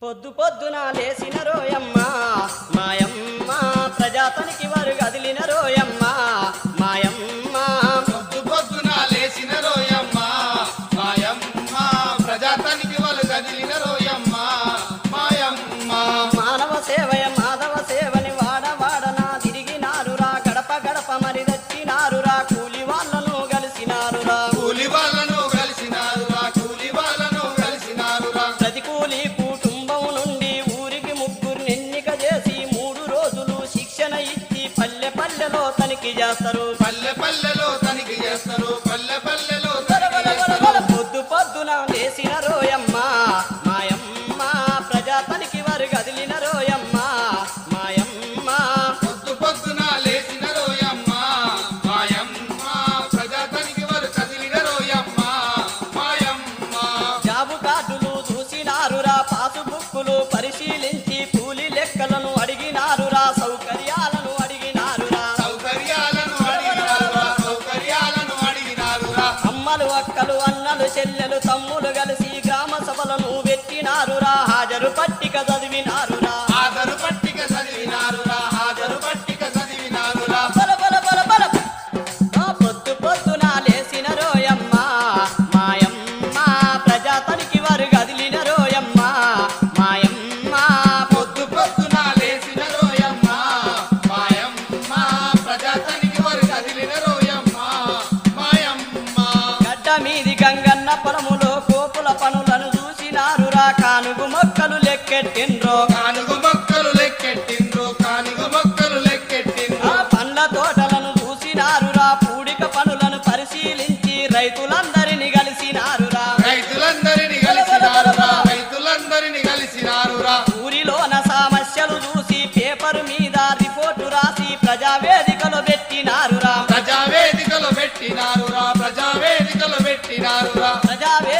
పొద్దు పొద్దున లేసిన రోయమ్మ మాయమ్మ ప్రజాతనికి వారు కదిలిన రోయమ్మ మాయమ్మ పొద్దు పొద్దున లేచిన రోయమ్మ మాయమ్మ ప్రజాతనికి వాళ్ళు కదిలిన రోయమ్మ మాయమ్మ మానవ సేవయ మాధవ సేవని వాడవాడనా తిరిగినారురా గడప గడప మరి దచ్చినారురా కూలి వాళ్ళను కలిసినారురా కూలి వాళ్ళను కలిసినారురా కూలి వాళ్ళను కలిసినారురా ప్రతి కూలి కుటుంబం నుండి ఊరికి ముగ్గురు ఎన్నిక చేసి 3 రోజులు శిక్షణ ఇచ్చి పల్లె పల్లెలో తనిఖీ చేస్తారు పల్లె పల్లెలో తనిఖీ చేస్తారు పల్లె పల్లెలో పొద్దు పొద్దున లేసిన రోయమ్మ మాయమ్మ ప్రజాతనికి వారు కదిలిన రోయమ్మ మాయమ్మ పొద్దు పొద్దున లేచిన రోయమ్మ మాయమ్మ ప్రజాతనికి వారు కదిలిన రోయమ్మ మాయమ్మ జాబు కార్డులు చూసినారురా పాసు బుక్కులు పరిశీలించి కూలి లెక్కలను అడిగినారురా సౌకర్యాలను అడిగినారురా సౌకర్యాలను అడిగినారురా సౌకర్యాలను అడిగినారురా అమ్మలు అక్కలు అన్నలు చెల్లెలు తమ్ములు కలిసి గ్రామ సభలను పెట్టినారురా హాజరు పట్టిక చదివినారురా హాజరు పట్టిక చదివినారురా హాజరు పట్టిక చదివినారురా బల బల బల బల ఆ పొద్దు పొద్దున లేసిన రోయమ్మ మాయమ్మ ప్రజాతనికి వారు కదిలిన రోయమ్మ మాయమ్మ పొద్దు పొద్దున లేచిన రోయమ్మ మాయమ్మ ప్రజాతనికి వారు కదిలిన రోయమ్మ మాయమ్మ గడ్డ మీది గంగన్న పొలములో కోపుల పనులను చూసినారురా కానుగు మొక్కలు లెక్కెట్టిండ్రో కానుగు మొక్కలు లెక్కెట్టిండ్రు కానుగు మొక్కలు లెక్కెట్టిండ్రు ఆ పండ్ల తోటలను చూసినారురా పూడిక పనులను పరిశీలించి రైతులందరినీ కలిసినారురా రైతులందరినీ కలిసినారురా రైతులందరినీ కలిసినారురా ఊరిలోన సమస్యలు చూసి పేపరు మీద రిపోర్టు రాసి ప్రజావేదికలో పెట్టినారురా ప్రజావేదికలు పెట్టినారురా ప్రజావేదికలు పెట్టినారురా ప్రజావేదికలో